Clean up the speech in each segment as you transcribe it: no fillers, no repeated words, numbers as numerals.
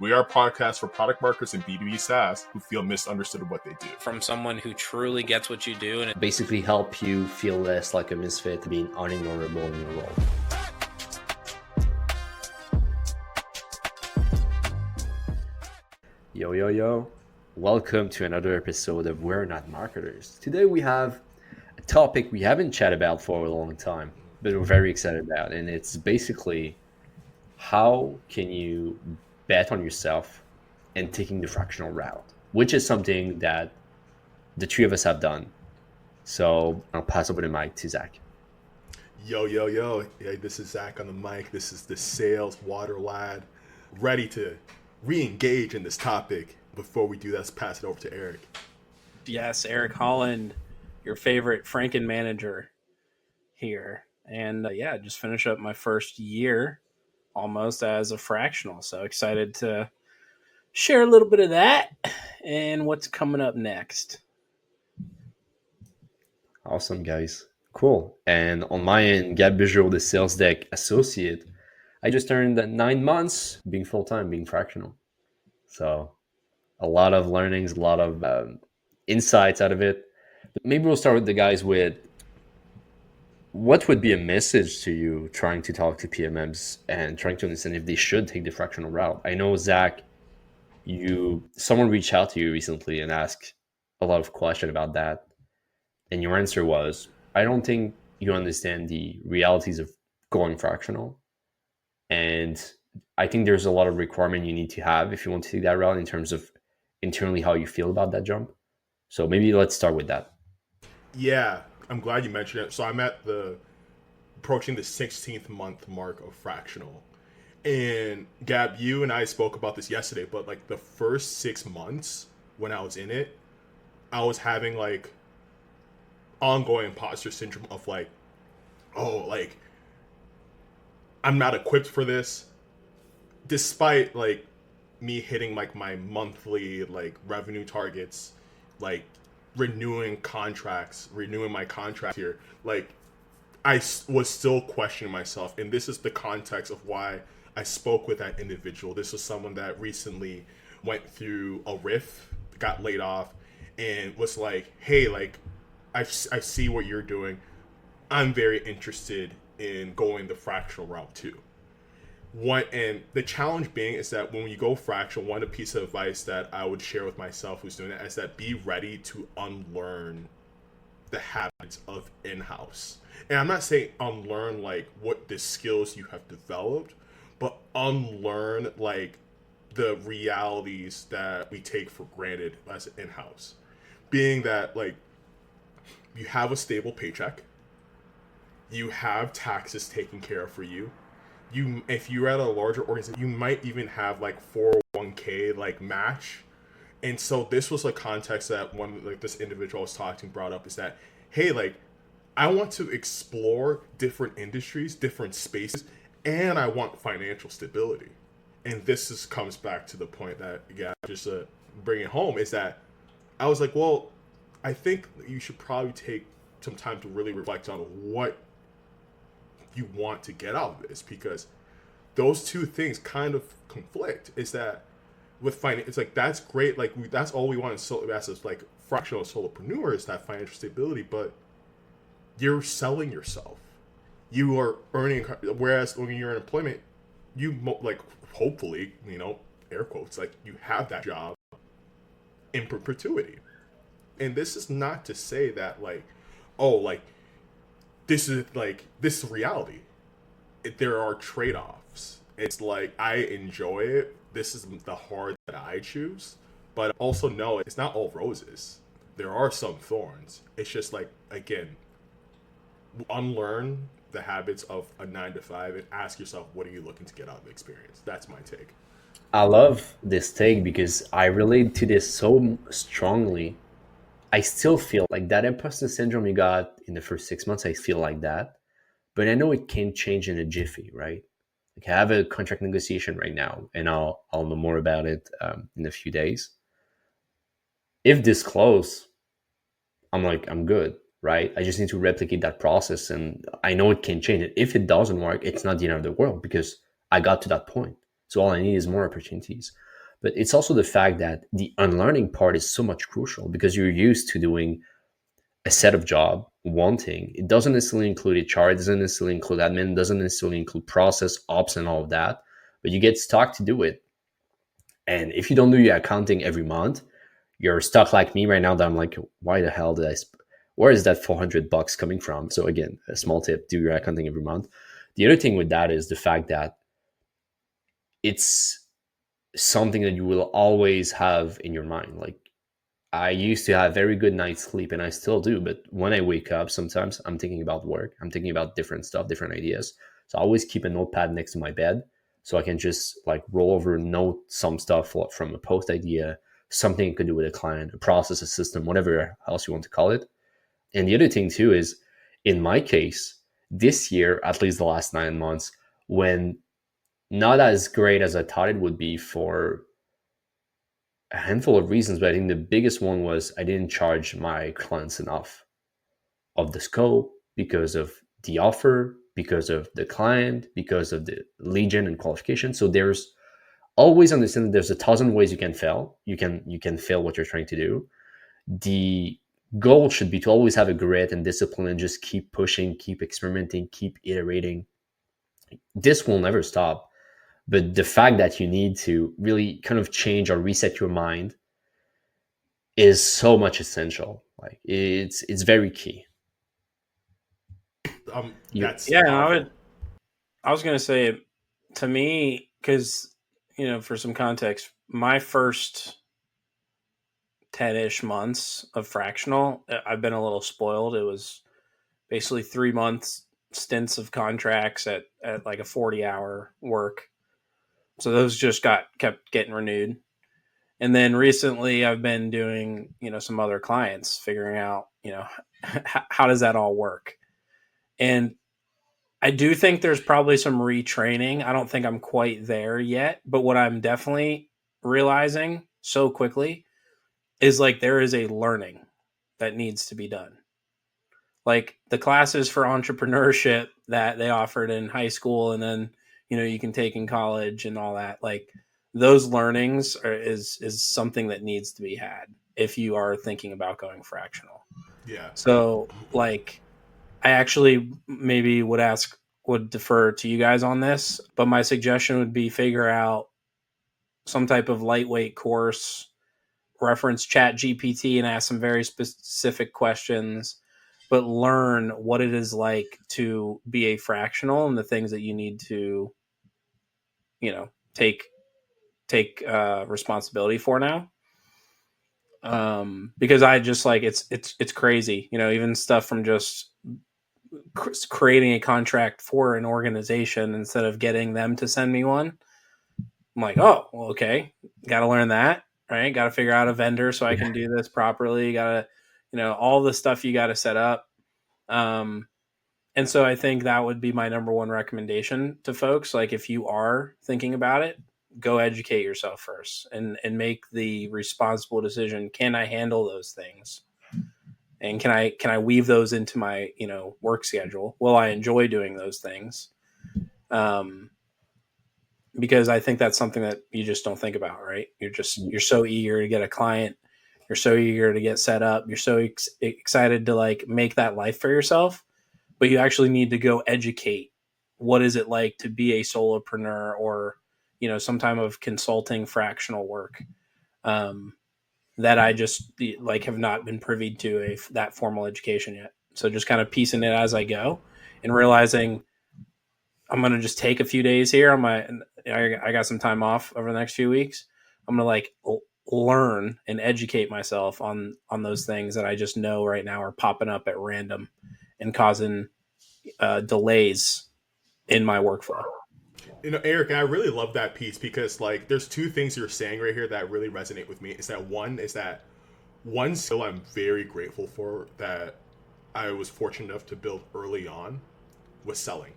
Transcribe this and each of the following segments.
We are a podcast for product marketers and B2B SaaS who feel misunderstood of what they do. From someone who truly gets what you do and basically help you feel less like a misfit, being unignorable in your role. Yo. Welcome to another episode of We're Not Marketers. Today we have a topic we haven't chatted about for a long time, but we're very excited about. And it's basically how can you bet on yourself and taking the fractional route, which is something that the three of us have done. So I'll pass over the mic to Zach. Yo. Yeah, this is Zach on the mic. This is the sales water lad, ready to re-engage in this topic. Before we do that, let's pass it over to Eric. Yes, Eric Holland, your favorite Franken manager here. And just finish up my first year almost as a fractional. So excited to share a little bit of that and what's coming up next. Awesome, guys. Cool. And on my end, Gab Bijou, the sales deck associate, I just turned 9 months being full-time, being fractional. So a lot of learnings, a lot of insights out of it. But maybe we'll start with the guys with what would be a message to you trying to talk to PMMs and trying to understand if they should take the fractional route. I know, Zach, someone reached out to you recently and asked a lot of questions about that. And your answer was, I don't think you understand the realities of going fractional. And I think there's a lot of requirement you need to have if you want to take that route in terms of internally how you feel about that jump. So maybe let's start with that. Yeah, I'm glad you mentioned it. So I'm approaching the 16th month mark of fractional. And Gab, you and I spoke about this yesterday, but like the first 6 months when I was in it, I was having like ongoing imposter syndrome of like, I'm not equipped for this. Despite like me hitting like my monthly like revenue targets, like renewing my contract here, like I was still questioning myself. And this is the context of why I spoke with that individual. This was someone that recently went through a riff, got laid off, and was like, hey, like I see what you're doing. I'm very interested in going the fractional route too. And the challenge being is that when you go fractional, one piece of advice that I would share with myself who's doing that is that be ready to unlearn the habits of in-house. And I'm not saying unlearn like what the skills you have developed, but unlearn like the realities that we take for granted as in-house. Being that like you have a stable paycheck, you have taxes taken care of for you. If you're at a larger organization, you might even have like 401k like match. And so this was a context that this individual I was talking to brought up is that, hey, like I want to explore different industries, different spaces, and I want financial stability. And this comes back to the point that, just to bring it home, is that I was like, well, I think you should probably take some time to really reflect on what you want to get out of this, because those two things kind of conflict. Is that with finance, it's like that's great, like that's all we want as like fractional solopreneur is that financial stability, but you're selling yourself. You are earning, whereas when you're in employment, you like hopefully, air quotes, like you have that job in perpetuity. And this is not to say that like, oh, like this is reality. There are trade-offs. It's like I enjoy it. This is the hard that I choose, but also know it's not all roses. There are some thorns. It's just like, again, unlearn the habits of a 9-to-5 and ask yourself, what are you looking to get out of the experience? That's my take. I love this take because I relate to this so strongly. I still feel like that imposter syndrome you got in the first 6 months, I feel like that. But I know it can change in a jiffy, right? Like I have a contract negotiation right now, and I'll know more about it in a few days. If this close, I'm good, right? I just need to replicate that process, and I know it can change it. If it doesn't work, it's not the end of the world because I got to that point. So all I need is more opportunities. But it's also the fact that the unlearning part is so much crucial because you're used to doing a set of job, one thing. It doesn't necessarily include HR, it doesn't necessarily include admin, it doesn't necessarily include process, ops, and all of that. But you get stuck to do it. And if you don't do your accounting every month, you're stuck like me right now that I'm like, why the hell did where is that $400 coming from? So again, a small tip, do your accounting every month. The other thing with that is the fact that it's something that you will always have in your mind. Like I used to have very good night's sleep and I still do, but when I wake up, sometimes I'm thinking about work. I'm thinking about different stuff, different ideas. So I always keep a notepad next to my bed so I can just like roll over, note some stuff from a post idea, something you could do with a client, a process, a system, whatever else you want to call it. And the other thing too is, in my case, this year, at least the last 9 months, when not as great as I thought it would be for a handful of reasons, but I think the biggest one was I didn't charge my clients enough of the scope because of the offer, because of the client, because of the lead gen and qualification. So there's always understand that there's 1,000 ways you can fail. You can fail what you're trying to do. The goal should be to always have a grit and discipline and just keep pushing, keep experimenting, keep iterating. This will never stop. But the fact that you need to really kind of change or reset your mind is so much essential. Like it's very key. That's Yeah, powerful. I was gonna say, to me, because for some context, my first 10-ish months of Fractional, I've been a little spoiled. It was basically 3 months stints of contracts at like a 40-hour work. So those just kept getting renewed. And then recently I've been doing, some other clients, figuring out, how does that all work? And I do think there's probably some retraining. I don't think I'm quite there yet, but what I'm definitely realizing so quickly is like there is a learning that needs to be done. Like the classes for entrepreneurship that they offered in high school and then, you can take in college and all that, like those learnings is something that needs to be had if you are thinking about going fractional. Yeah. So like I actually maybe would defer to you guys on this, but my suggestion would be figure out some type of lightweight course, reference Chat GPT and ask some very specific questions, but learn what it is like to be a fractional and the things that you need to, take responsibility for now. Because I just like it's crazy, even stuff from just creating a contract for an organization instead of getting them to send me one. I'm like, oh, well, okay, got to learn that, right? Got to figure out a vendor so I can do this properly. Got to, all the stuff you got to set up. And so I think that would be my number one recommendation to folks. Like, if you are thinking about it, go educate yourself first and make the responsible decision. Can I handle those things? And can I weave those into my work schedule? Will I enjoy doing those things? Because I think that's something that you just don't think about, right? You're so eager to get a client, you're so eager to get set up, you're so excited to like make that life for yourself, but you actually need to go educate. What is it like to be a solopreneur or some type of consulting fractional work? That I just like have not been privy to that formal education yet. So just kind of piecing it as I go and realizing I'm going to just take a few days here on I got some time off over the next few weeks. I'm going to like learn and educate myself on those things that I just know right now are popping up at random and causing delays in my workflow. Eric, I really love that piece because like there's two things you're saying right here that really resonate with me. Is that one skill I'm very grateful for that I was fortunate enough to build early on was selling.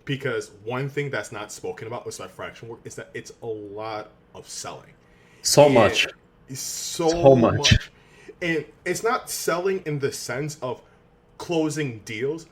Because one thing that's not spoken about with my fractional work is that it's a lot of selling. So And much. so much. And it's not selling in the sense of closing deals.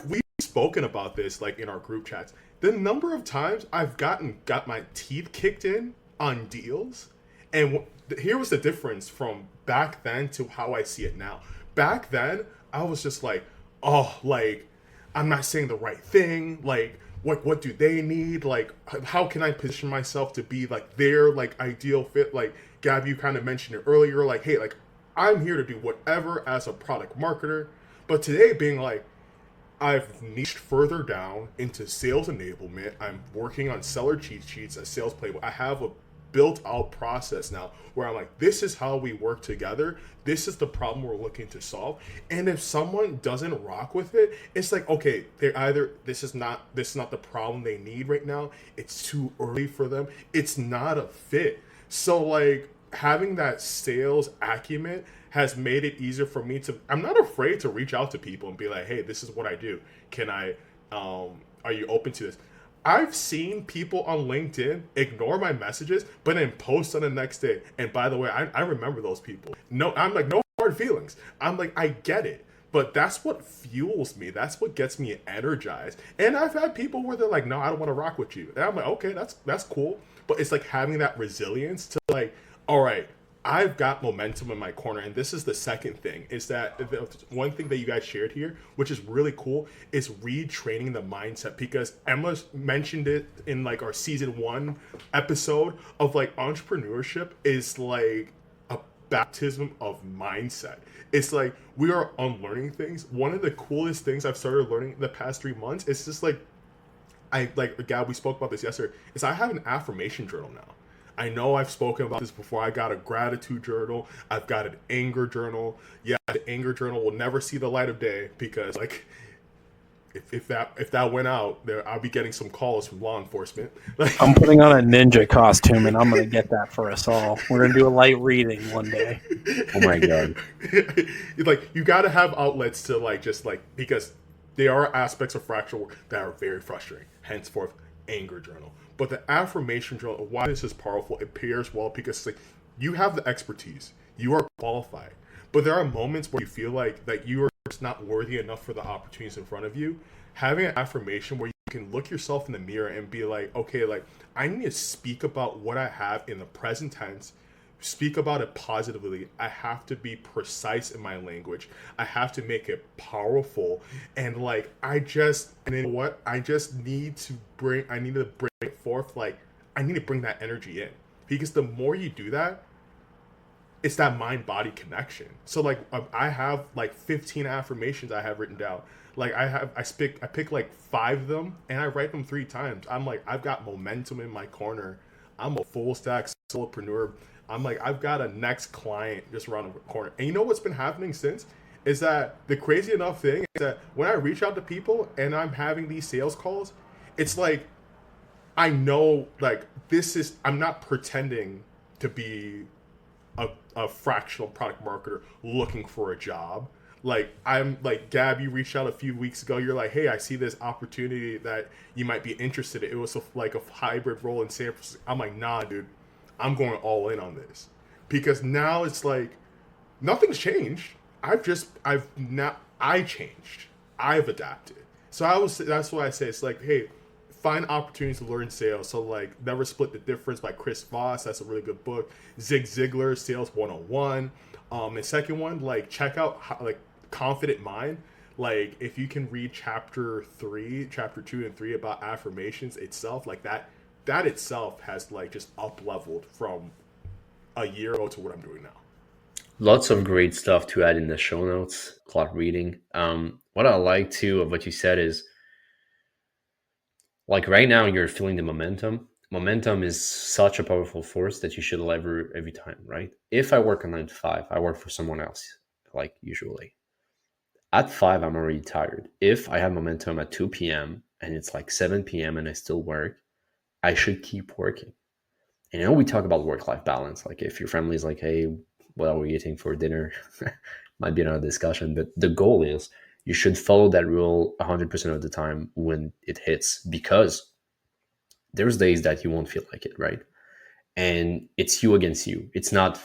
We've spoken about this like in our group chats the number of times I've got my teeth kicked in on deals, and here was the difference from back then to how I see it now. Back then, I was just like, oh, like I'm not saying the right thing. Like, what do they need? Like, how can I position myself to be like their like ideal fit? Like, Gab, you kind of mentioned it earlier. Like, hey, like I'm here to do whatever as a product marketer. But today, being like, I've niched further down into sales enablement. I'm working on seller cheat sheets, a sales playbook. I have a built out process now where I'm like, this is how we work together. This is the problem we're looking to solve. And if someone doesn't rock with it, it's like, okay, they're either this is not the problem they need right now. It's too early for them. It's not a fit. So like having that sales acumen has made it easier for me to, I'm not afraid to reach out to people and be like, hey, this is what I do. Can I are you open to this? I've seen people on LinkedIn ignore my messages, but then post on the next day. And by the way, I remember those people. No, I'm like, no hard feelings. I'm like, I get it. But that's what fuels me. That's what gets me energized. And I've had people where they're like, no, I don't want to rock with you. And I'm like, okay, that's cool. But it's like having that resilience to like, all right, I've got momentum in my corner. And this is the second thing, is that the one thing that you guys shared here, which is really cool, is retraining the mindset. Because Emma mentioned it in like our season 1 episode of like entrepreneurship is like a baptism of mindset. It's like we are unlearning things. One of the coolest things I've started learning the past 3 months is just like, Gab, we spoke about this yesterday, is I have an affirmation journal now. I know I've spoken about this before. I got a gratitude journal. I've got an anger journal. Yeah, the anger journal will never see the light of day because, like, if that went out, there I'll be getting some calls from law enforcement. Like, I'm putting on a ninja costume, and I'm going to get that for us all. We're going to do a light reading one day. Oh my god! Like, you got to have outlets to like just like, because there are aspects of fractional work that are very frustrating. Henceforth, anger journal. But the affirmation journal, why this is powerful, it pairs well because like you have the expertise, you are qualified, but there are moments where you feel like that you are just not worthy enough for the opportunities in front of you. Having an affirmation where you can look yourself in the mirror and be like, okay, like I need to speak about what I have in the present tense, speak about it positively. I have to be precise in my language. I have to make it powerful. And like, and then what? I need to bring it forth. Like, I need to bring that energy in because the more you do that, it's that mind-body connection. So like, I have like 15 affirmations I have written down. Like I pick like 5 of them and I write them 3 times. I'm like, I've got momentum in my corner. I'm a full stack solopreneur. I'm like, I've got a next client just around the corner. And you know what's been happening since? Is that the crazy enough thing is that when I reach out to people and I'm having these sales calls, it's like, I know like I'm not pretending to be a fractional product marketer looking for a job. Like I'm like, Gab, you reached out a few weeks ago. You're like, hey, I see this opportunity that you might be interested in. It was like a hybrid role in San Francisco. I'm like, nah, dude. I'm going all in on this because now it's like nothing's changed. I changed. I've adapted. So that's why I say it's like, hey, find opportunities to learn sales. So like Never Split the Difference by Chris Voss. That's a really good book. Zig Ziglar, Sales 101. The second one, like check out like Confident Mind. Like if you can read chapter 2 and 3 about affirmations itself, like that itself has like just up leveled from a year ago to what I'm doing now. Lots of great stuff to add in the show notes. Clock reading. What I like too of what you said is like right now you're feeling the momentum. Momentum is such a powerful force that you should lever every time, right? If I work a 9 to 5, I work for someone else, like usually. At 5, I'm already tired. If I have momentum at 2 p.m. and it's like 7 p.m. and I still work, I should keep working. And you know, we talk about work-life balance. Like if your family is like, hey, what are we eating for dinner? Might be another discussion. But the goal is you should follow that rule 100% of the time when it hits, because there's days that you won't feel like it, right? And it's you against you. It's not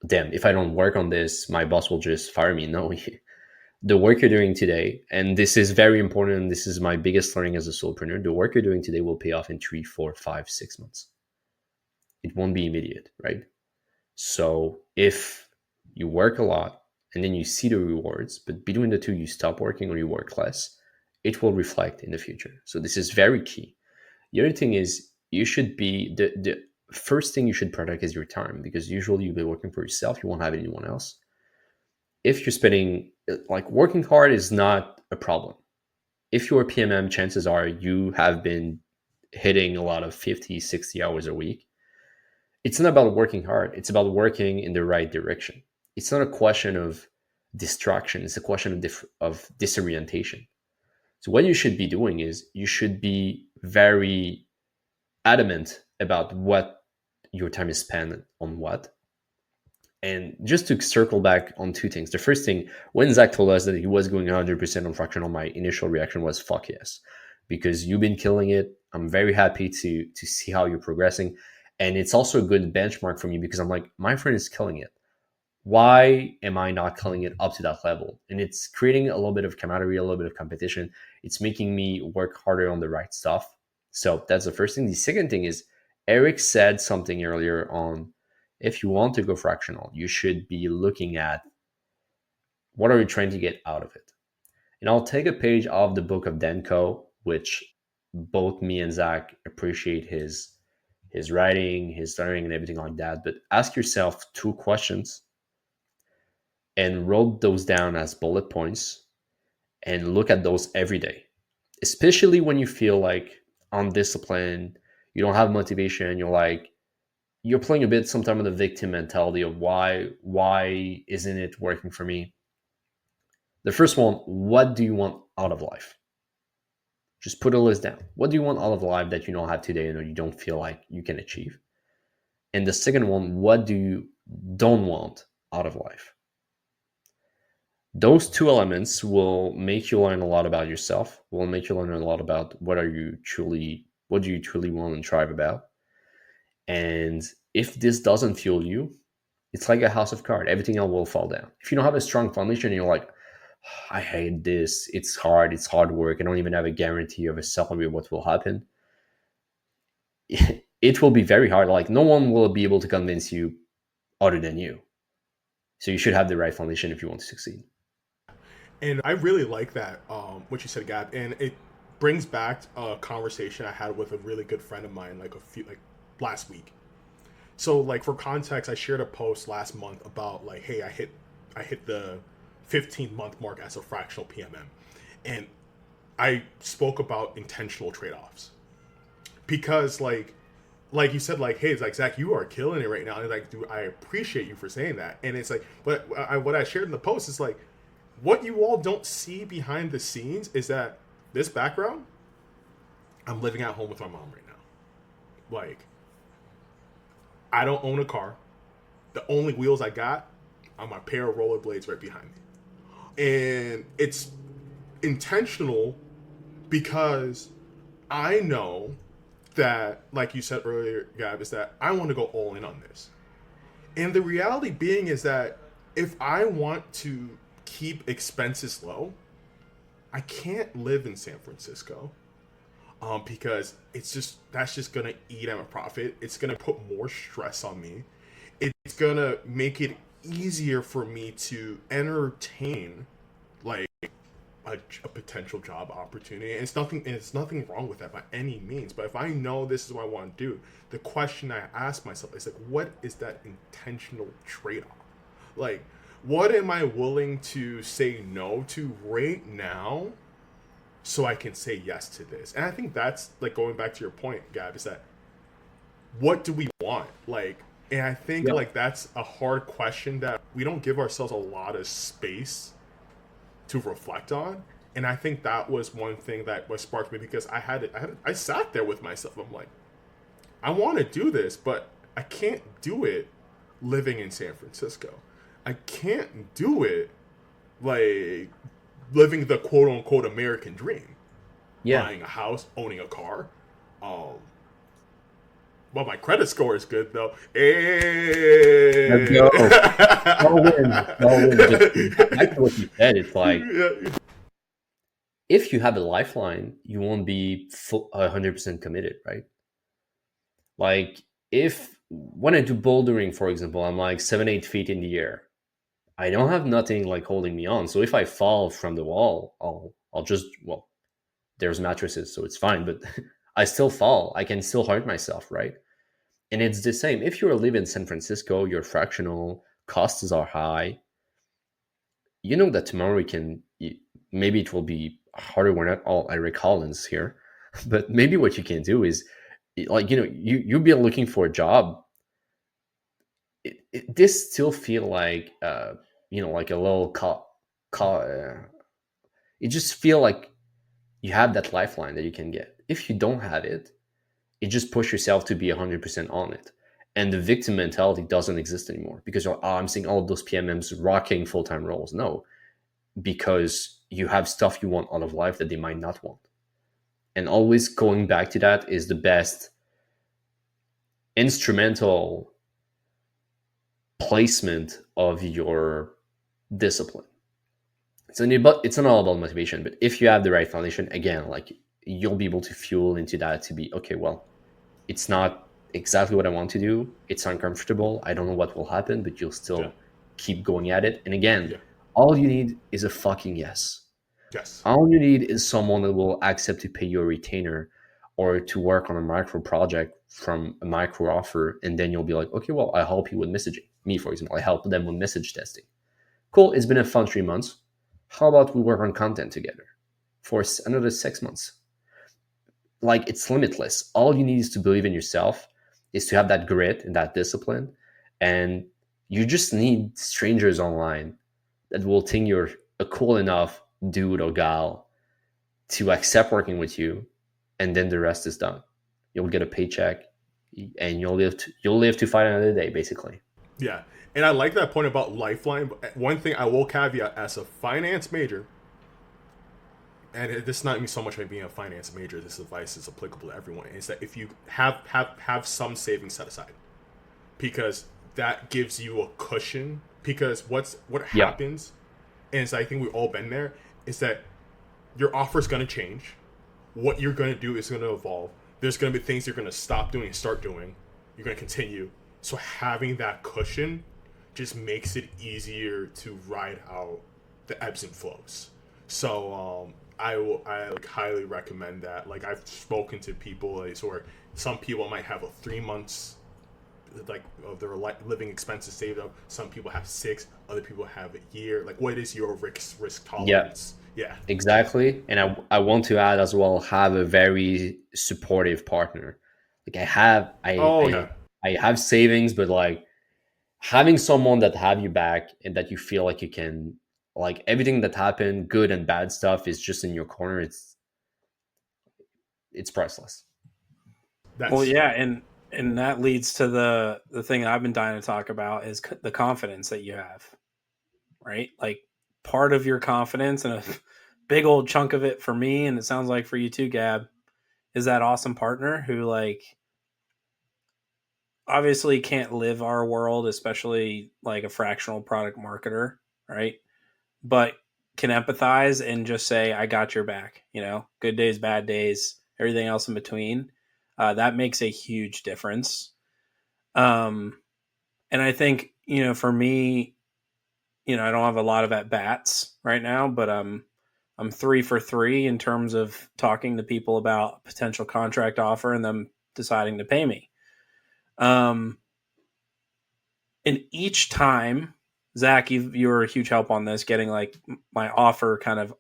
them. If I don't work on this, my boss will just fire me. No, the work you're doing today, and this is very important, and this is my biggest learning as a solopreneur, the work you're doing today will pay off in 3, 4, 5, 6 months. It won't be immediate, right? So if you work a lot and then you see the rewards, but between the two, you stop working or you work less, it will reflect in the future. So this is very key. The other thing is you should be, the first thing you should protect is your time, because usually you'll be working for yourself. You won't have anyone else. If you're spending, like, working hard is not a problem. If you're a PMM, chances are you have been hitting a lot of 50, 60 hours a week. It's not about working hard. It's about working in the right direction. It's not a question of distraction. It's a question of disorientation. So what you should be doing is you should be very adamant about what your time is spent on what. And just to circle back on two things. The first thing, when Zach told us that he was going 100% on Fractional, my initial reaction was fuck yes, because you've been killing it. I'm very happy to see how you're progressing. And it's also a good benchmark for me, because I'm like, my friend is killing it. Why am I not killing it up to that level? And it's creating a little bit of camaraderie, a little bit of competition. It's making me work harder on the right stuff. So that's the first thing. The second thing is, Eric said something earlier on, if you want to go fractional, you should be looking at what are you trying to get out of it. And I'll take a page of the book of Denko, which both me and Zach appreciate his writing, his learning, and everything like that. But ask yourself 2 questions and wrote those down as bullet points and look at those every day, especially when you feel like undisciplined, you don't have motivation, you're playing a bit sometimes with the victim mentality of why isn't it working for me? The first one, what do you want out of life? Just put a list down. What do you want out of life that you don't have today and you don't feel like you can achieve? And the second one, what do you don't want out of life? Those 2 elements will make you learn a lot about yourself, will make you learn a lot about what do you truly want and strive about. And if this doesn't fuel you, it's like a house of cards. Everything else will fall down. If you don't have a strong foundation and you're like, I hate this, it's hard work, I don't even have a guarantee of a certainty of what will happen, it will be very hard. Like, no one will be able to convince you other than you. So you should have the right foundation if you want to succeed. And I really like that, what you said, Gab. And it brings back a conversation I had with a really good friend of mine, like last week. So, like, for context, I shared a post last month about, like, hey, I hit the 15-month mark as a fractional PMM, and I spoke about intentional trade-offs, because like you said, like, hey, it's like, Zach, you are killing it right now, and like, dude, I appreciate you for saying that. And it's like, but what I shared in the post is like, what you all don't see behind the scenes is that this background, I'm living at home with my mom right now. Like, I don't own a car. The only wheels I got are my pair of rollerblades right behind me. And it's intentional because I know that, like you said earlier, Gab, is that I want to go all in on this. And the reality being is that if I want to keep expenses low, I can't live in San Francisco. Because that's just gonna eat at my profit. It's gonna put more stress on me. It's gonna make it easier for me to entertain, like, a potential job opportunity. And it's nothing wrong with that by any means. But if I know this is what I want to do, the question I ask myself is like, what is that intentional trade-off? Like, what am I willing to say no to right now, so I can say yes to this? And I think that's, like, going back to your point, Gab, is that what do we want? Like, and I think, Yep. like, that's a hard question that we don't give ourselves a lot of space to reflect on. And I think that was one thing that was sparked me, because I sat there with myself. I'm like, I want to do this, but I can't do it living in San Francisco. I can't do it, like, living the quote unquote American dream, Yeah. buying a house, owning a car. Um, Well, my credit score is good though. Hey. Let's go. All in. All in. But back to what you said, it's like, Yeah. if you have a lifeline, you won't be 100% committed, right? Like, if when I do bouldering, for example, I'm like 7, 8 feet in the air. I don't have nothing like holding me on. So if I fall from the wall, I'll just, well, there's mattresses, so it's fine. But I still fall. I can still hurt myself, right? And it's the same. If you live in San Francisco, you're fractional, costs are high. You know that tomorrow maybe it will be harder. We're not all Eric Collins here, but maybe what you can do is, like, you'll be looking for a job. This still feel like, like a little it just feel like you have that lifeline that you can get. If you don't have it, you just push yourself to be 100% on it. And the victim mentality doesn't exist anymore, because, oh, I'm seeing all of those PMMs rocking full-time roles. No, because you have stuff you want out of life that they might not want. And always going back to that is the best instrumental placement of your discipline. It's not all about motivation, but if you have the right foundation, again, like, you'll be able to fuel into that to be, okay, well, it's not exactly what I want to do. It's uncomfortable. I don't know what will happen, but you'll still keep going at it. And again, all you need is a fucking yes. Yes. All you need is someone that will accept to pay you a retainer or to work on a micro project from a micro offer. And then you'll be like, okay, well, I help you with messaging. Me, for example, I help them with message testing. Cool. It's been a fun 3 months. How about we work on content together for another 6 months? Like, it's limitless. All you need is to believe in yourself, is to have that grit and that discipline. And you just need strangers online that will think you're a cool enough dude or gal to accept working with you. And then the rest is done. You'll get a paycheck and you'll live to fight another day, basically. Yeah. And I like that point about lifeline. But one thing I will caveat, as a finance major, and this is not me so much by being a finance major, this advice is applicable to everyone, is that if you have some savings set aside, because that gives you a cushion. Because what happens, and so I think we've all been there, is that your offer is going to change. What you're going to do is going to evolve. There's going to be things you're going to stop doing and start doing. You're going to continue. So having that cushion just makes it easier to ride out the ebbs and flows. So I highly recommend that. Like, I've spoken to people, like, or some people might have a 3 months like of their living expenses saved up. Some people have 6. Other people have a year. Like, what is your risk tolerance? Yeah, exactly. And I want to add as well, have a very supportive partner. Like, I have savings, but like, having someone that have you back and that you feel like you can, like, everything that happened, good and bad stuff, is just in your corner. It's priceless. Well, yeah, and that leads to the thing I've been dying to talk about, is the confidence that you have, right? Like, part of your confidence, and a big old chunk of it for me, and it sounds like for you too, Gab, is that awesome partner who, like, obviously can't live our world, especially like a fractional product marketer, right? But can empathize and just say, I got your back, good days, bad days, everything else in between. That makes a huge difference. And I think, for me, I don't have a lot of at bats right now, but I'm 3 for 3 in terms of talking to people about a potential contract offer and them deciding to pay me. And each time, Zach, you were a huge help on this, getting like my offer kind of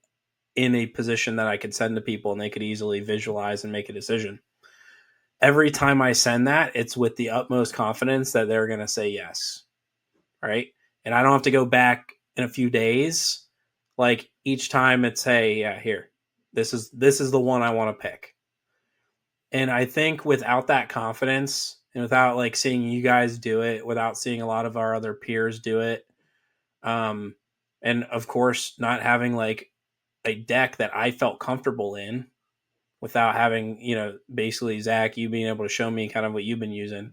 in a position that I could send to people and they could easily visualize and make a decision. Every time I send that, it's with the utmost confidence that they're going to say yes. Right. And I don't have to go back in a few days. Like, each time it's, hey, yeah, here, this is the one I want to pick. And I think without that confidence, and without like seeing you guys do it, without seeing a lot of our other peers do it, and of course not having like a deck that I felt comfortable in, without having, basically Zach, you being able to show me kind of what you've been using.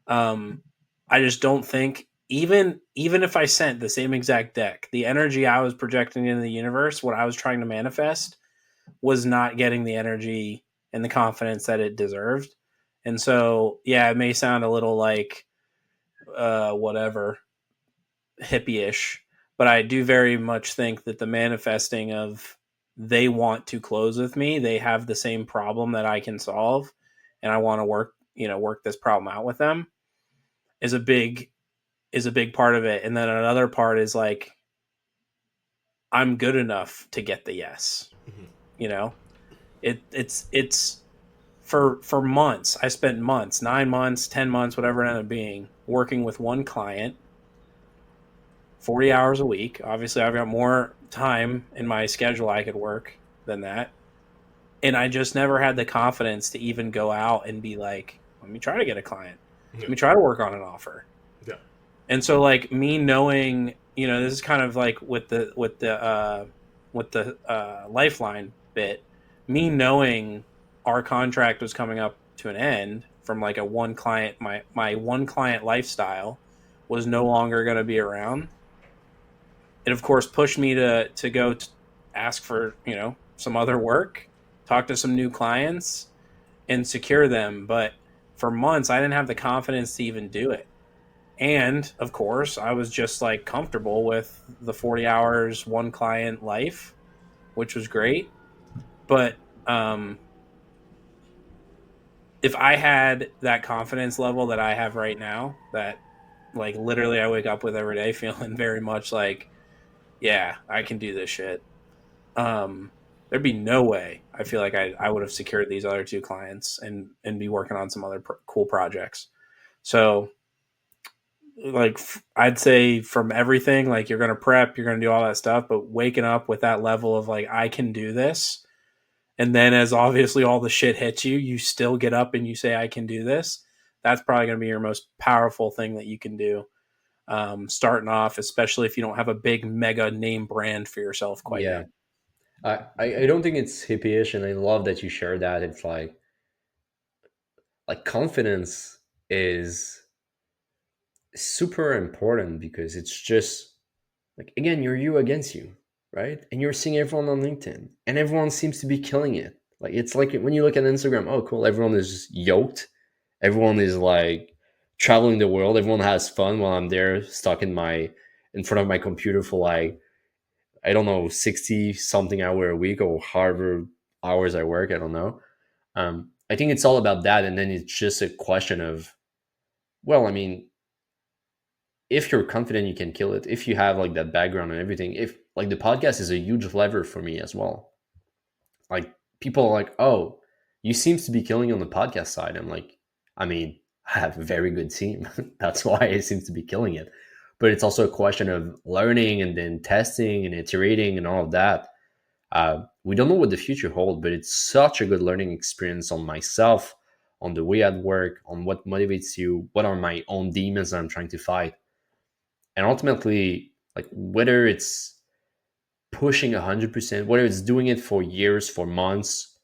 I just don't think even if I sent the same exact deck, the energy I was projecting into the universe, what I was trying to manifest, was not getting the energy and the confidence that it deserved. And so, yeah, it may sound a little like whatever, hippie-ish, but I do very much think that the manifesting of they want to close with me, they have the same problem that I can solve, and I want to work this problem out with them, is a big part of it. And then another part is like, I'm good enough to get the yes. It's for months. I spent months, 9 months, 10 months, whatever it ended up being, working with one client, 40 hours a week. Obviously, I've got more time in my schedule I could work than that. And I just never had the confidence to even go out and be like, let me try to get a client. Yeah. Let me try to work on an offer. Yeah. And so, like, me knowing, this is kind of like with the Lifeline bit, me knowing our contract was coming up to an end from like a one client, my one client lifestyle was no longer going to be around. It of course pushed me to go ask for, some other work, talk to some new clients and secure them. But for months, I didn't have the confidence to even do it. And of course, I was just like comfortable with the 40 hours, one client life, which was great. But if I had that confidence level that I have right now, that like literally I wake up with every day feeling very much like, yeah, I can do this shit. There'd be no way I feel like I would have secured these other two clients and be working on some other cool projects. So like, I'd say from everything, like you're going to prep, you're going to do all that stuff, but waking up with that level of like, I can do this. And then as obviously all the shit hits you, you still get up and you say, I can do this. That's probably going to be your most powerful thing that you can do. Starting off, especially if you don't have a big mega name brand for yourself quite yet. I don't think it's hippie-ish, and I love that you share that. It's like confidence is super important because it's just like, again, you're you against you, right? And you're seeing everyone on LinkedIn and everyone seems to be killing it. Like, it's like when you look at Instagram, oh cool, everyone is yoked, everyone is like traveling the world, everyone has fun while I'm there stuck in front of my computer for like, I don't know, 60 something hour a week or however hours I work, I don't know. I think it's all about that. And then it's just a question of, well, I mean, if you're confident you can kill it, if you have like that background and everything, if like the podcast is a huge lever for me as well. Like, people are like, oh, you seems to be killing on the podcast side. I'm like, I mean, I have a very good team. That's why it seems to be killing it. But it's also a question of learning and then testing and iterating and all of that. We don't know what the future holds, but it's such a good learning experience on myself, on the way I work, on what motivates you, what are my own demons that I'm trying to fight. And ultimately, like, whether it's pushing 100%, whether it's doing it for years, for months,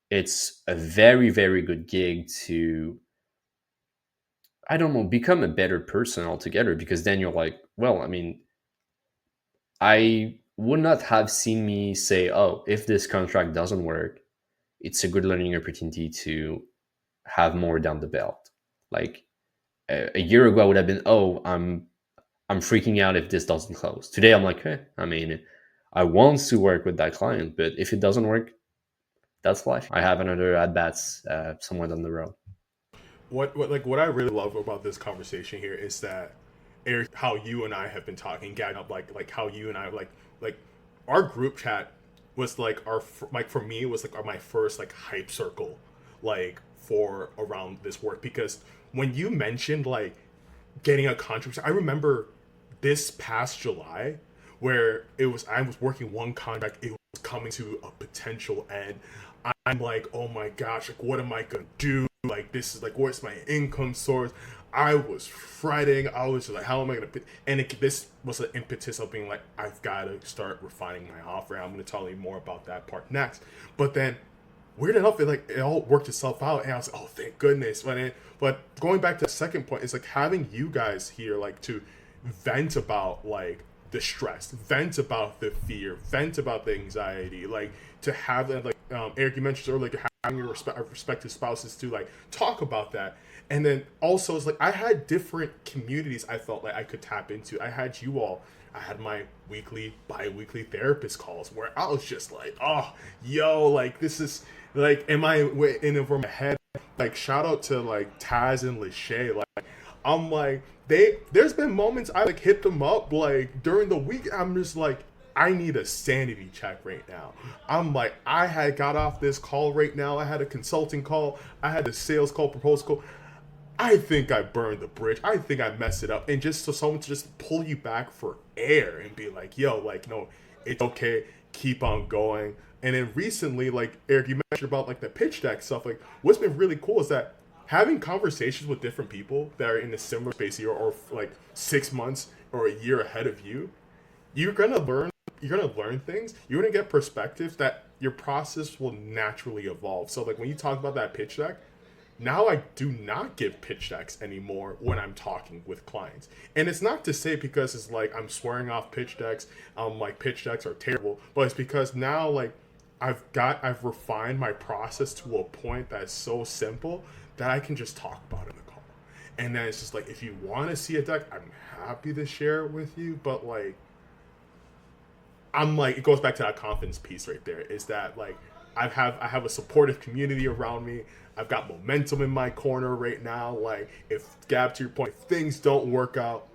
it's a very, very good gig to, I don't know, become a better person altogether. Because then you're like, well, I mean, I would not have seen me say, oh, if this contract doesn't work, it's a good learning opportunity to have more down the belt. Like, a year ago, I would have been, oh, I'm freaking out if this doesn't close. Today, I'm like, hey, I mean, I want to work with that client, but if it doesn't work, that's life. I have another at bats somewhere down the road. What I really love about this conversation here is that, Eric, how you and I have been talking, gathering up, like how you and I like our group chat was like for me was like my first like hype circle, like for around this work. Because when you mentioned like getting a contract, I remember this past July where I was working one contract, it was coming to a potential end. I'm like, oh my gosh, like what am I gonna do? Like, this is like, what's my income source? I was fretting. I was just like, how am I gonna? And this was an impetus of being like, I've got to start refining my offer. I'm gonna tell you more about that part next. But then weird enough, it all worked itself out, and I was like, oh, thank goodness. But going back to the second point, it's like having you guys here, like to vent about like the stress, vent about the fear, vent about the anxiety, like to have that, like Eric, you mentioned earlier, like, having your respective spouses to like talk about that. And then also it's like I had different communities I felt like I could tap into. I had you all. I had my weekly, bi-weekly therapist calls where I was just like, oh, yo, like this is like, am I in over my head? Like, shout out to like Taz and Lachey. Like, I'm like, there's been moments I like hit them up like during the week. I'm just like, I need a sanity check right now. I'm like, I had got off this call right now. I had a consulting call. I had a sales call, proposal call. I think I burned the bridge. I think I messed it up. And just so someone to just pull you back for air and be like, yo, like, no, it's okay. Keep on going. And then recently, like, Eric, you mentioned about like the pitch deck stuff. Like, what's been really cool is that having conversations with different people that are in a similar space here or like 6 months or a year ahead of you, you're going to learn things. You're going to get perspectives that your process will naturally evolve. So like when you talk about that pitch deck, now I do not give pitch decks anymore when I'm talking with clients. And it's not to say because it's like I'm swearing off pitch decks, like pitch decks are terrible, but it's because now like I've refined my process to a point that's so simple that I can just talk about it in the call. And then it's just like, if you want to see a deck, I'm happy to share it with you, but like I'm like, it goes back to that confidence piece right there, is that like I have a supportive community around me. I've got momentum in my corner right now. Like, if Gab, to your point, if things don't work out,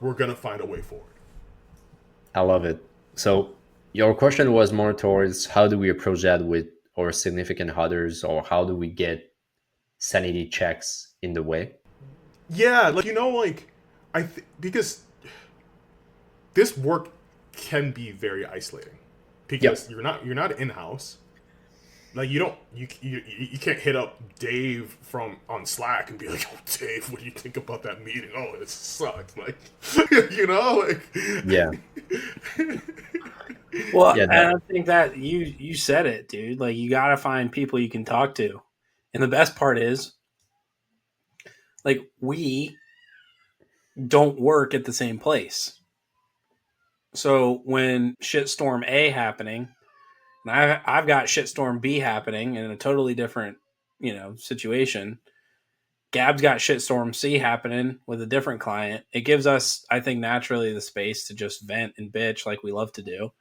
we're gonna find a way forward. I love it. So your question was more towards how do we approach that with our significant others, or how do we get sanity checks in the way? Yeah, like like because this work can be very isolating because you're not in house. Like you can't hit up Dave from on Slack and be like, oh Dave, what do you think about that meeting? Oh, it sucked. Like like Yeah. Well, and I think that you said it, dude. Like you gotta find people you can talk to. And the best part is like we don't work at the same place. So when shitstorm A happening, and I've got shitstorm B happening in a totally different, situation. Gab's got shitstorm C happening with a different client. It gives us, I think, naturally the space to just vent and bitch like we love to do.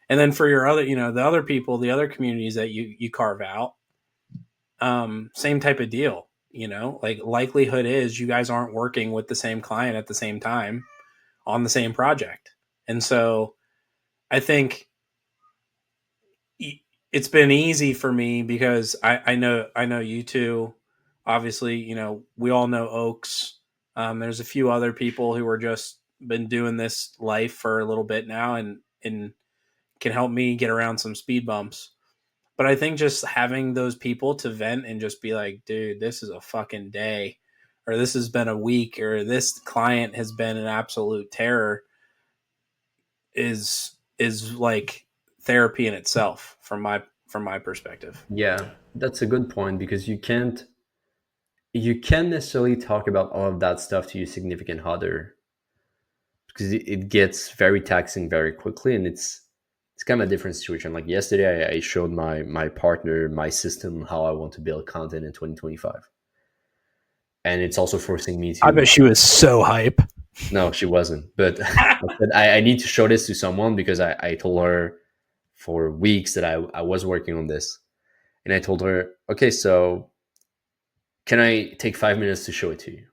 And then for your other, the other people, the other communities that you carve out, same type of deal. Like likelihood is you guys aren't working with the same client at the same time on the same project. And so I think it's been easy for me because I know you two. Obviously, we all know Oaks. There's a few other people who are just been doing this life for a little bit now and can help me get around some speed bumps. But I think just having those people to vent and just be like, dude, this is a fucking day, or this has been a week, or this client has been an absolute terror is like therapy in itself from my perspective. Yeah, that's a good point, because you can't necessarily talk about all of that stuff to your significant other, because it gets very taxing very quickly, and it's kind of a different situation. Like yesterday, I showed my partner my system, how I want to build content in 2025, and it's also forcing me to. I bet she was so hype. No, she wasn't. But I said I need to show this to someone, because I told her for weeks that I was working on this, and I told her, okay, so can I take 5 minutes to show it to you?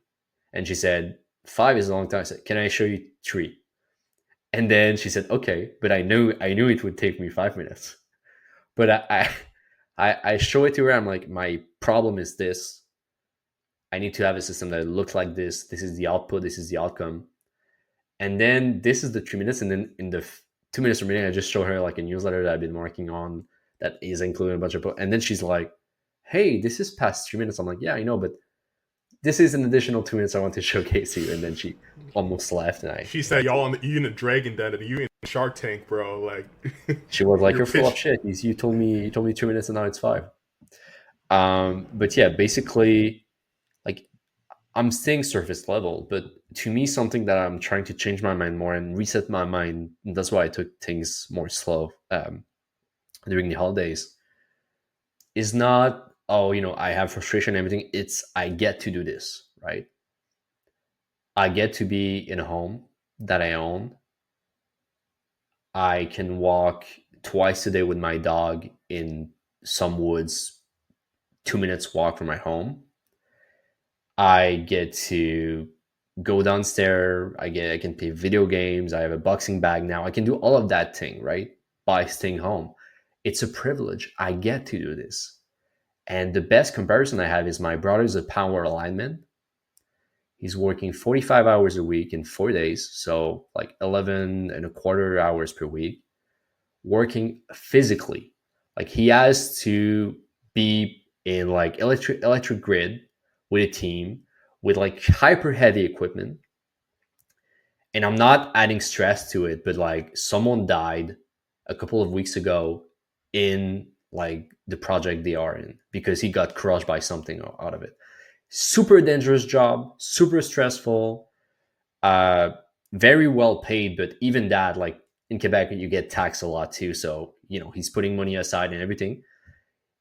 And she said, 5 is a long time. I said, can I show you 3? And then she said, okay, but I knew it would take me 5 minutes. But I show it to her. I'm like, my problem is this. I need to have a system that looks like this. This is the output. This is the outcome. And then this is the 3 minutes. And then in the 2 minutes remaining, I just show her like a newsletter that I've been working on that is including a bunch of, and then she's like, hey, this is past 3 minutes. I'm like, yeah, I know, but this is an additional 2 minutes I want to showcase you. And then she almost laughed. And she said, you in a Dragon Den, and you in Shark Tank, bro. Like, she was like, you're full of shit. You told me 2 minutes and now it's 5. But yeah, basically, like I'm staying surface level, but to me, something that I'm trying to change my mind more and reset my mind. And that's why I took things more slow during the holidays. Is not, oh, I have frustration and everything. It's I get to do this, right? I get to be in a home that I own. I can walk twice a day with my dog in some woods, 2 minutes walk from my home. I get to go downstairs. I can play video games. I have a boxing bag now. I can do all of that thing, right? By staying home. It's a privilege. I get to do this. And the best comparison I have is my brother's a power alignment. He's working 45 hours a week in 4 days, so like 11 and a quarter hours per week, working physically. Like he has to be in like electric grid with a team with like hyper heavy equipment. And I'm not adding stress to it, but like someone died a couple of weeks ago in like the project they are in because he got crushed by something out of it. Super dangerous job, super stressful, uh, very well paid, but even that, like in Quebec, you get taxed a lot too. So, he's putting money aside and everything.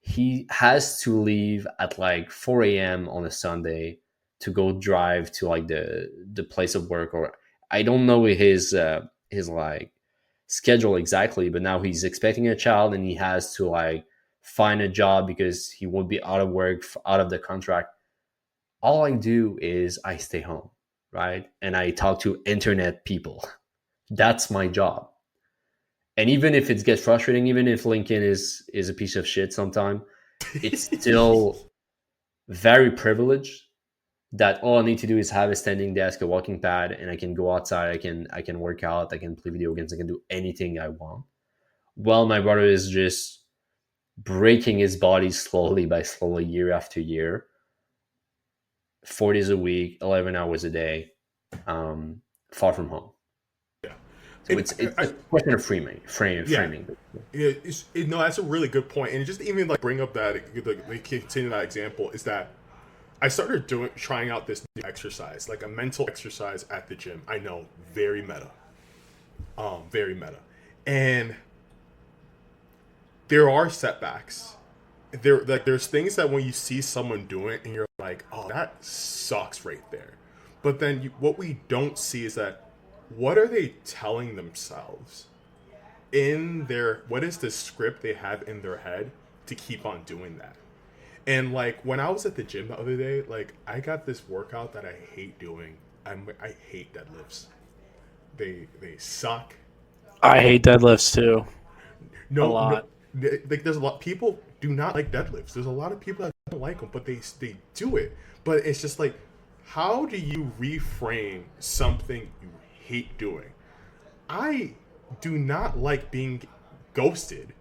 He has to leave at like 4 a.m. on a Sunday to go drive to like the place of work, or I don't know his like schedule exactly, but now he's expecting a child and he has to like find a job because he won't be out of work, out of the contract. All I do is I stay home, right? And I talk to internet people. That's my job. And even if it gets frustrating, even if LinkedIn is a piece of shit sometime, it's still very privileged that all I need to do is have a standing desk, a walking pad, and I can go outside, I can work out, I can play video games, I can do anything I want. While my brother is just breaking his body slowly by slowly year after year, 4 days a week, 11 hours a day, far from home. Yeah. So And it's a question of yeah, framing. yeah, no, that's a really good point. And just even like bring up that, like continue that example is that I started trying out this new exercise, like a mental exercise at the gym. I know, very meta, and there are setbacks. There's things that when you see someone doing it and you're like, oh, that sucks right there. But then what we don't see is that what are they telling themselves in their, what is the script they have in their head to keep on doing that? And like when I was at the gym the other day, like I got this workout that I hate doing. I hate deadlifts. They suck. I hate deadlifts too. A No, lot. like there's a lot people do not like deadlifts. There's a lot of people that don't like them, but they do it. But it's just like, how do you reframe something you hate doing? I do not like being ghosted.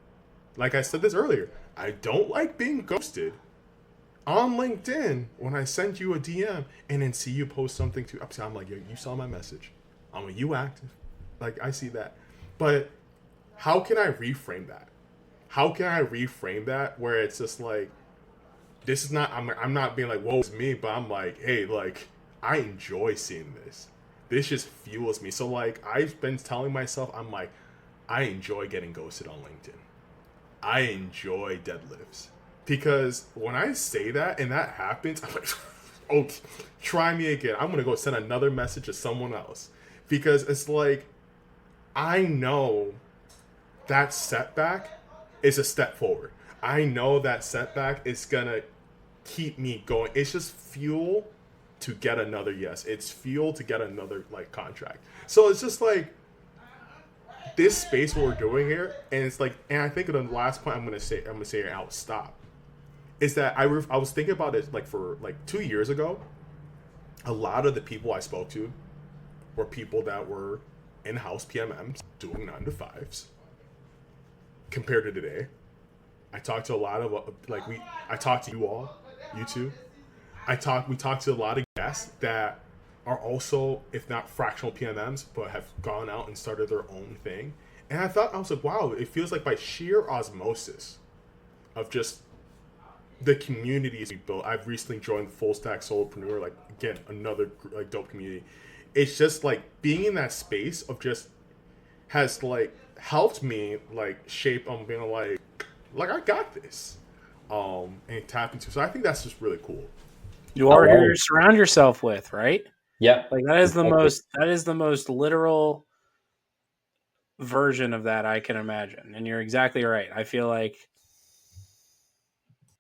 Like I said this earlier, I don't like being ghosted on LinkedIn when I send you a DM and then see you post something to. I'm like, yo, you saw my message. I'm like, you active. Like I see that, but how can I reframe that? How can I reframe that where it's just like, this is not, I'm not being like, whoa, it's me, but I'm like, hey, like, I enjoy seeing this. This just fuels me. So, like, I've been telling myself, I'm like, I enjoy getting ghosted on LinkedIn. I enjoy deadlifts. Because when I say that and that happens, I'm like, oh, try me again. I'm going to go send another message to someone else. Because it's like, I know that setback is a step forward. I know that setback is gonna keep me going. It's just fuel to get another yes. It's fuel to get another like contract. So it's just like this space what we're doing here, and it's like, and I think the last point I'm gonna say it out. Stop. Is that I was thinking about it like for like 2 years ago. A lot of the people I spoke to were people that were in-house PMMs doing 9 to 5s. Compared to today, I talked to a lot of I talked to you all, you two. We talked to a lot of guests that are also, if not fractional PMMs, but have gone out and started their own thing. And I was like, wow, it feels like by sheer osmosis of just the communities we built. I've recently joined Full Stack Solopreneur, like again another like dope community. It's just like being in that space of just has like helped me like shape on being like I got this, and tap into. So I think that's just really cool. You I are who love you it. surround yourself with, right? Yeah, Like that is the exactly. most literal version of that I can imagine. And you're exactly right. I feel like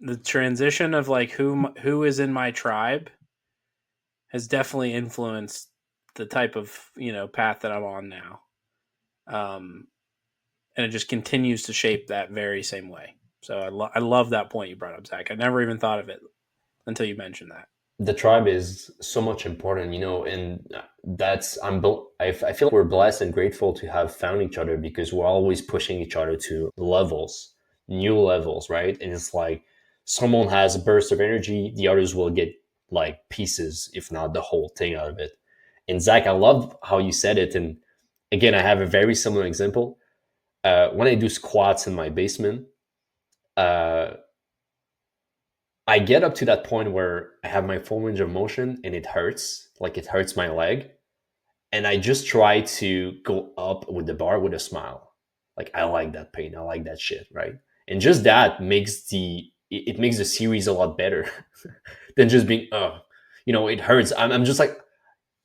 the transition of like who is in my tribe has definitely influenced the type of, path that I'm on now. Um, and it just continues to shape that very same way. So I love that point you brought up, Zach. I never even thought of it until you mentioned that. The tribe is so much important, and that's I feel like we're blessed and grateful to have found each other because we're always pushing each other to levels, new levels, right? And it's like someone has a burst of energy, the others will get like pieces, if not the whole thing out of it. And Zach, I love how you said it. And again, I have a very similar example. When I do squats in my basement, uh, I get up to that point where I have my full range of motion and it hurts, like it hurts my leg. And I just try to go up with the bar with a smile. Like I like that pain. I like that shit, right? And just that makes it makes the series a lot better than just being, it hurts. I'm just like,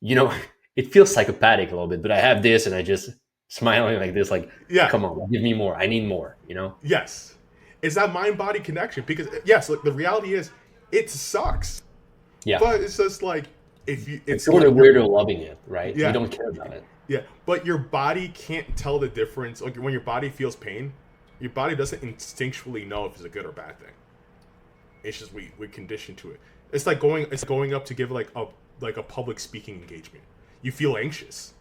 you know, it feels psychopathic a little bit, but I have this and I just smiling like this, like, Yeah. come on, give me more. I need more. Yes. It's that mind body connection because yes, like the reality is it sucks. Yeah. But it's just like if you It's it's you're like the weirdo loving it, right? You yeah. don't care about it. Yeah. But your body can't tell the difference. Like when your body feels pain, your body doesn't instinctually know if it's a good or bad thing. It's just we condition to it. It's going up to give like a public speaking engagement. You feel anxious.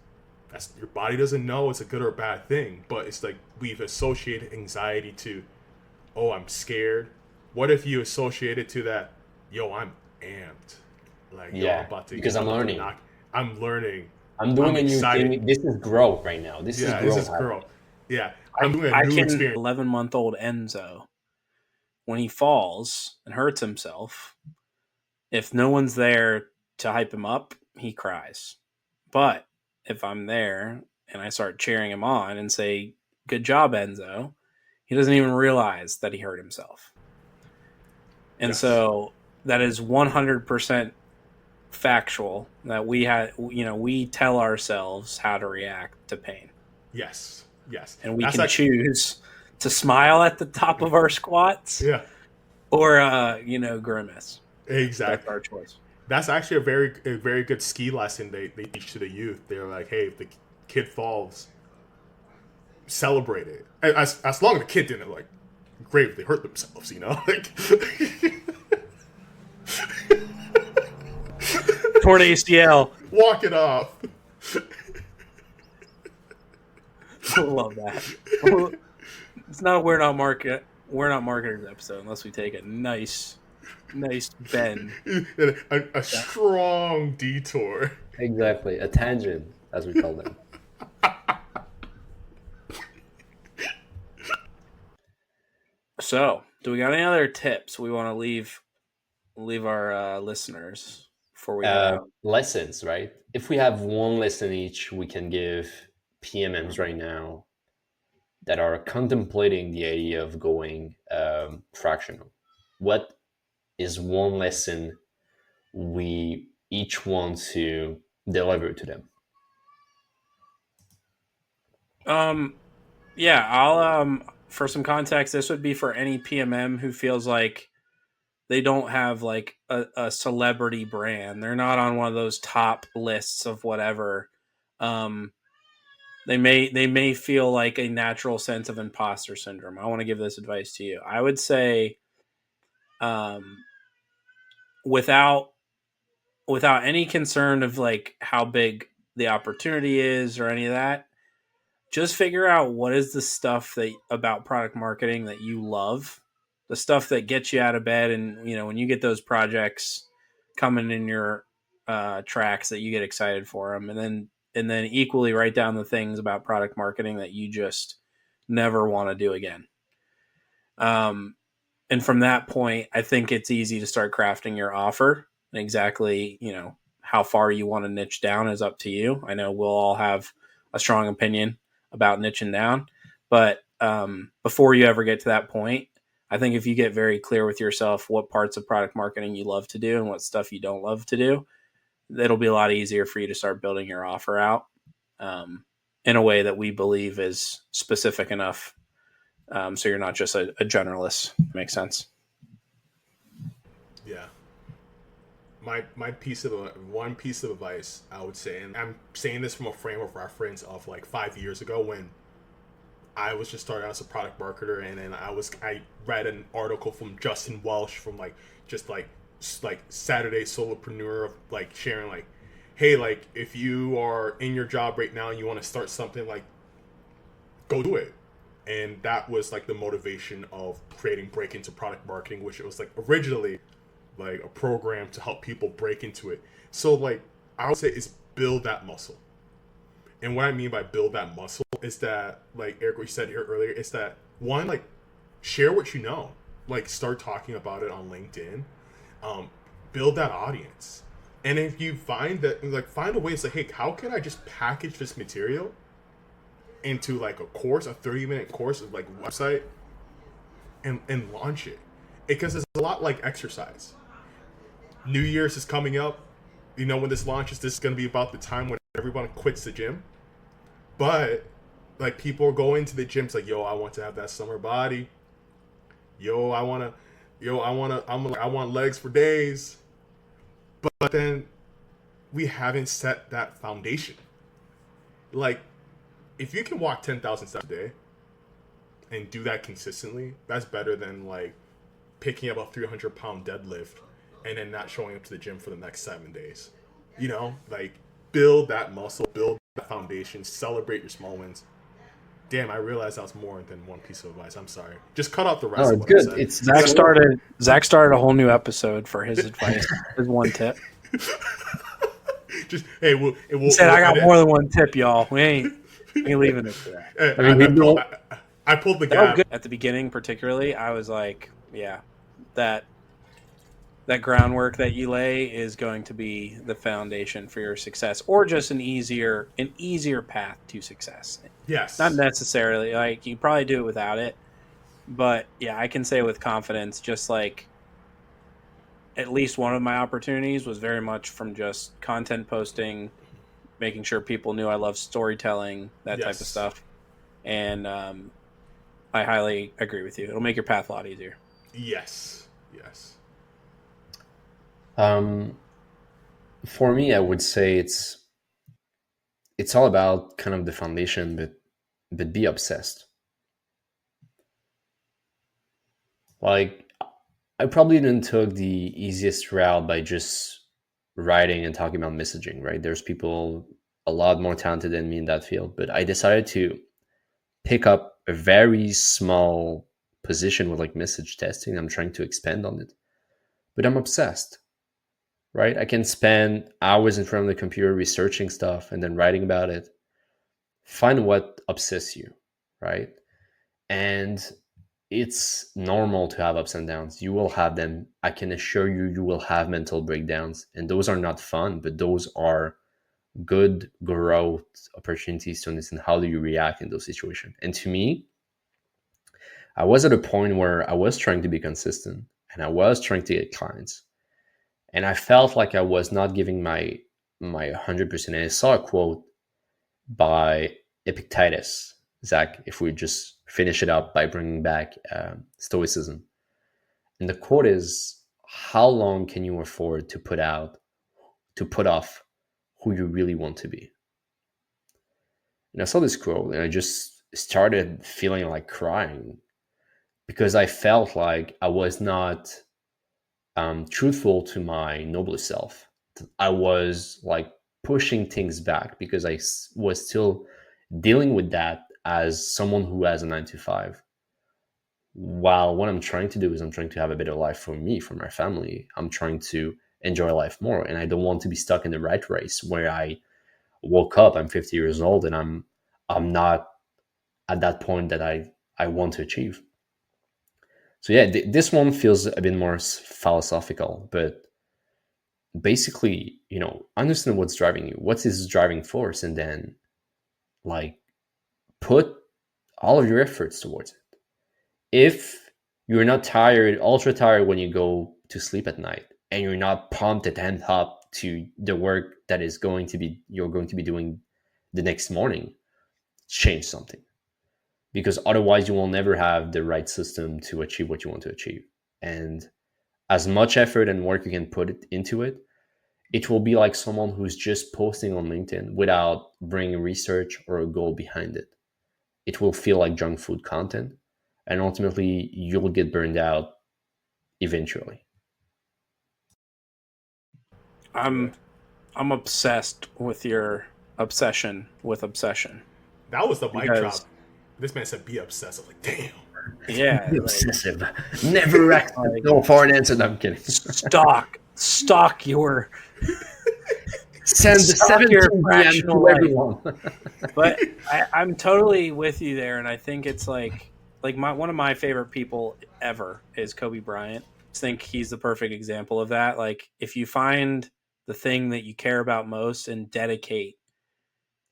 That's your body doesn't know it's a good or bad thing, but it's like we've associated anxiety to, oh, I'm scared. What if you associate it to that, yo, I'm amped. Like, yo, Yeah, because I'm learning. I'm learning. I'm I'm doing a new excited. thing. This is growth right now. This is Yeah, this growth is happening. girl. Yeah. I'm doing a new experience. 11-month-old Enzo, when he falls and hurts himself, if no one's there to hype him up, he cries. But if I'm there and I start cheering him on and say, "Good job, Enzo," he doesn't even realize that he hurt himself. And Yes. so that is 100% factual that we tell ourselves how to react to pain. Yes. Yes. And we That's can actually choose to smile at the top of our squats yeah. or grimace. That's Exactly. our choice. That's actually a very good ski lesson they teach to the youth. They're like, hey, if the kid falls, celebrate it. As long as the kid didn't like gravely hurt themselves, like Torn ACL. walk it off. Love that. It's not we're not marketers episode unless we take a nice bend. A strong detour. Exactly. A tangent, as we call them. So, do we got any other tips we want to leave our listeners before we head out? Lessons, right? If we have one lesson each, we can give PMMs right now that are contemplating the idea of going fractional. What is one lesson we each want to deliver to them? Yeah, I'll for some context, this would be for any PMM who feels like they don't have like a celebrity brand. They're not on one of those top lists of whatever. Um, they may feel like a natural sense of imposter syndrome. I want to give this advice to you. I would say, um, without any concern of like how big the opportunity is or any of that, just figure out what is the stuff that about product marketing that you love, the stuff that gets you out of bed, and when you get those projects coming in your tracks that you get excited for them, and then equally write down the things about product marketing that you just never want to do again. And from that point, I think it's easy to start crafting your offer. And exactly, how far you want to niche down is up to you. I know we'll all have a strong opinion about niching down, but before you ever get to that point, I think if you get very clear with yourself what parts of product marketing you love to do and what stuff you don't love to do, it'll be a lot easier for you to start building your offer out in a way that we believe is specific enough, so you're not just a generalist. Makes sense. Yeah. My one piece of advice I would say, and I'm saying this from a frame of reference of like 5 years ago when I was just starting out as a product marketer, and then I read an article from Justin Welsh from like Saturday Solopreneur of like sharing like, hey, like if you are in your job right now and you want to start something, like go do it. And that was like the motivation of creating Break Into Product Marketing, which it was like originally like a program to help people break into it. So like I would say is build that muscle. And what I mean by build that muscle is that, like Eric, we said here earlier, is that one, like share what you know, like start talking about it on LinkedIn, build that audience. And if you find that, like find a way to say, hey, how can I just package this material into like a course, a 30-minute course of like website, and launch it. Because it's a lot like exercise. New Year's is coming up. When this launches, this is going to be about the time when everyone quits the gym. But like people are going to the gym, it's like, yo, I want to have that summer body. I want legs for days. But then we haven't set that foundation. Like, if you can walk 10,000 steps a day and do that consistently, that's better than like picking up a 300-pound deadlift and then not showing up to the gym for the next 7 days. Like build that muscle, build that foundation, celebrate your small wins. Damn, I realized that was more than one piece of advice. I'm sorry. Just cut out the rest. Oh, of it's what I good. said. It's Zach started a whole new episode for his advice. His one tip. Just hey, he said, "I got more than one tip, y'all. We ain't leaving it for that." I pulled the gap at the beginning, particularly. I was like, "Yeah, that groundwork that you lay is going to be the foundation for your success, or just an easier path to success." Yes, not necessarily like you probably do it without it, but yeah, I can say with confidence, just like at least one of my opportunities was very much from just content posting, making sure people knew I love storytelling, that type of stuff. And I highly agree with you. It'll make your path a lot easier. Yes. For me, I would say it's all about kind of the foundation, but be obsessed. Like, I probably didn't took the easiest route by just writing and talking about messaging, right? There's people a lot more talented than me in that field, but I decided to pick up a very small position with like message testing. I'm trying to expand on it, but I'm obsessed, right? I can spend hours in front of the computer researching stuff and then writing about it. Find what obsesses you, right? And it's normal to have ups and downs. You will have them. I can assure you, you will have mental breakdowns, and those are not fun, but those are good growth opportunities to understand how do you react in those situations. And to me, I was at a point where I was trying to be consistent and I was trying to get clients, and I felt like I was not giving my 100%. And I saw a quote by Epictetus, Zach, if we just finish it up by bringing back stoicism. And the quote is, how long can you afford to put off who you really want to be? And I saw this quote and I just started feeling like crying because I felt like I was not truthful to my noblest self. I was like pushing things back because I was still dealing with that as someone who has a 9 to 5. While what I'm trying to do is I'm trying to have a better life for me, for my family. I'm trying to enjoy life more. And I don't want to be stuck in the rat race where I woke up, I'm 50 years old, and I'm not at that point that I want to achieve. So yeah, this one feels a bit more philosophical, but basically, understand what's driving you, what's his driving force, and then like put all of your efforts towards it. If you're not tired, ultra tired when you go to sleep at night, and you're not pumped and amped up to the work that you're going to be doing the next morning, change something. Because otherwise you will never have the right system to achieve what you want to achieve. And as much effort and work you can put into it, it will be like someone who's just posting on LinkedIn without bringing research or a goal behind it. It will feel like junk food content, and ultimately you'll get burned out eventually. I'm obsessed with your obsession with obsession. That was the mic drop. This man said be obsessed. I'm like, damn. Yeah. Be obsessive. Never accept no foreign answer. No, I'm kidding. Stock your send the 17 DM to everyone. But I'm totally with you there, and I think it's like one of my favorite people ever is Kobe Bryant. I think he's the perfect example of that. Like, if you find the thing that you care about most and dedicate,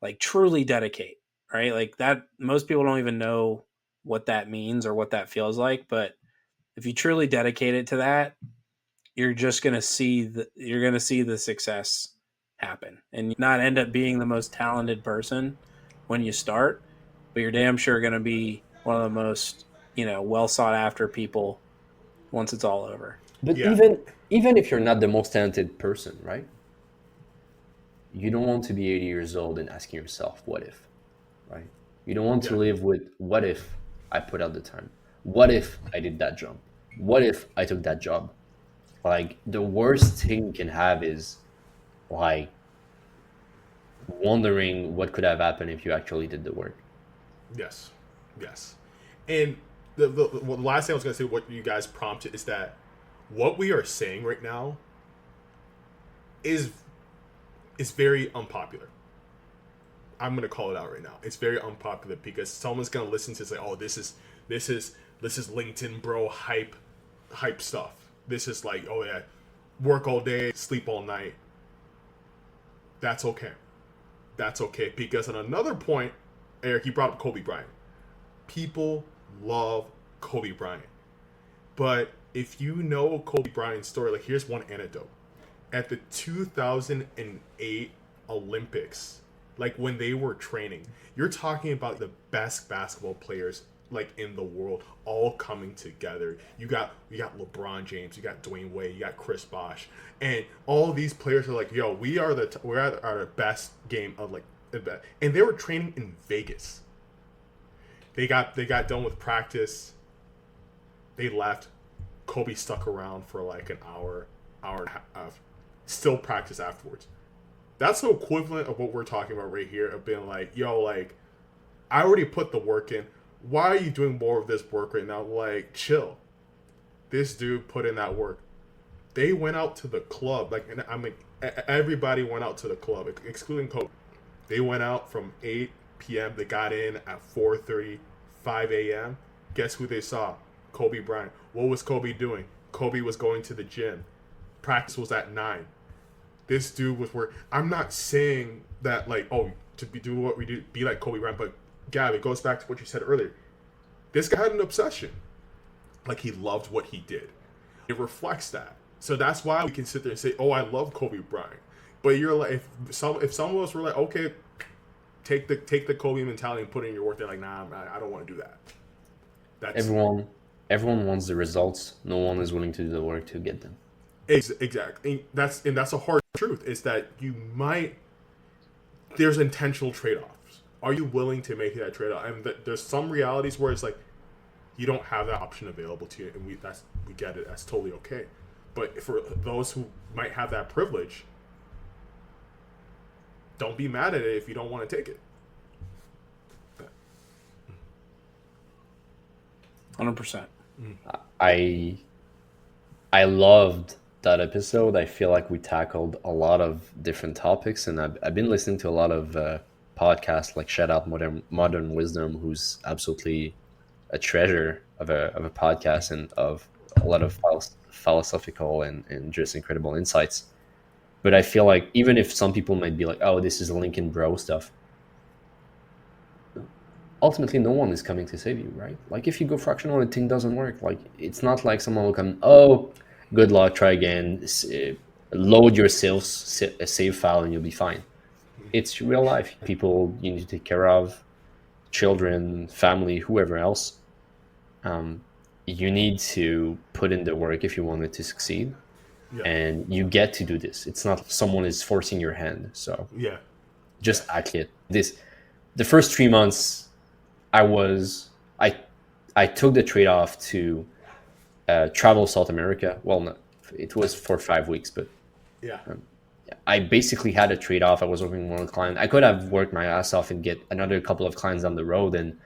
like truly dedicate, right? Like that, most people don't even know what that means or what that feels like. But if you truly dedicate it to that, you're just going to see the success happen and not end up being the most talented person when you start, but you're damn sure going to be one of the most, well sought after people once it's all over. But Yeah. even if you're not the most talented person, right? You don't want to be 80 years old and asking yourself, what if, right? You don't want to live with, what if I put out the time? What if I did that jump? What if I took that job? Like, the worst thing you can have is like wondering what could have happened if you actually did the work. Yes. And the last thing I was going to say, what you guys prompted, is that what we are saying right now is very unpopular. I'm going to call it out right now. It's very unpopular because someone's going to listen to it and say, oh, this is LinkedIn bro hype stuff. This is like, oh yeah, work all day, sleep all night. That's okay. Because on another point, Eric, you brought up Kobe Bryant. People love Kobe Bryant. But if you know Kobe Bryant's story, like, here's one anecdote. At the 2008 Olympics, like when they were training, you're talking about the best basketball players like in the world all coming together. You got LeBron James, you got Dwayne Wade, you got Chris Bosh, and all of these players are like, yo, we're at our best game of like, and they were training in Vegas. They got done with practice. They left. Kobe stuck around for like an hour and a half, still practice afterwards. That's the equivalent of what we're talking about right here, of being like, yo, like, I already put the work in. Why are you doing more of this work right now? Like, chill. This dude put in that work. They went out to the club. Like, and I mean, everybody went out to the club, excluding Kobe. They went out from 8 p.m. They got in at 4:30, 5 a.m. Guess who they saw? Kobe Bryant. What was Kobe doing? Kobe was going to the gym. Practice was at 9. This dude was where, I'm not saying that like, oh, to do what we do, be like Kobe Bryant, but Gab, it goes back to what you said earlier. This guy had an obsession. Like, he loved what he did. It reflects that. So that's why we can sit there and say, oh, I love Kobe Bryant. But you're like, if some of us were like, okay, take the Kobe mentality and put it in your work, they're like, nah, I don't want to do that. That's everyone wants the results. No one is willing to do the work to get them. Exactly. That's a hard truth, is that there's intentional trade-offs. Are you willing to make that trade-off? And there's some realities where it's like, you don't have that option available to you, and we get it. That's totally okay. But for those who might have that privilege, don't be mad at it if you don't want to take it. 100%. I loved that episode. I feel like we tackled a lot of different topics, and I've been listening to a lot of podcasts, like shout out Modern Wisdom, who's absolutely a treasure of a podcast and of a lot of philosophical and just incredible insights. But I feel like even if some people might be like, oh, this is Lincoln Bro stuff, ultimately no one is coming to save you, right? Like if you go fractional and thing doesn't work, like it's not like someone will come, oh, good luck, try again, load your save file and you'll be fine. It's real life. People you need to take care of, children, family, whoever else. You need to put in the work if you want it to succeed. Yeah. And you get to do this. It's not someone is forcing your hand. So yeah, just act it. The first 3 months, I took the trade-off to travel South America. Well, no, it was for 5 weeks, but yeah, I basically had a trade-off. I was working with one client. I could have worked my ass off and get another couple of clients down the road, and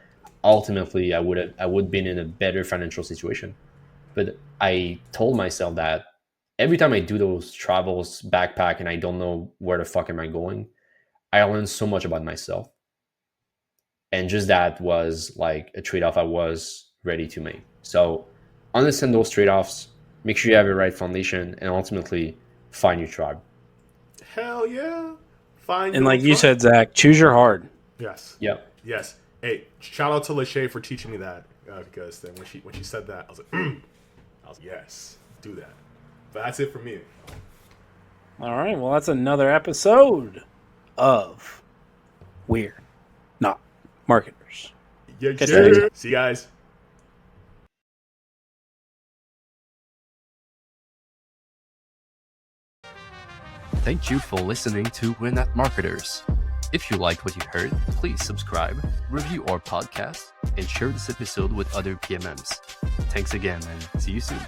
ultimately I would been in a better financial situation. But I told myself that every time I do those travels, backpack, and I don't know where the fuck am I going, I learned so much about myself. And just that was like a trade-off I was ready to make. So understand those trade-offs, make sure you have the right foundation, and ultimately find your tribe. Hell yeah. Find and like you said, Zach, choose your hard. Yes. Yep. Yes. Hey, shout out to Lachey for teaching me that, because then when she said that, I was like, yes, do that. But that's it for me. All right. Well, that's another episode of We're Not Marketers. Yeah. See you guys. Thank you for listening to We're Not Marketers. If you liked what you heard, please subscribe, review our podcast, and share this episode with other PMMs. Thanks again, and see you soon.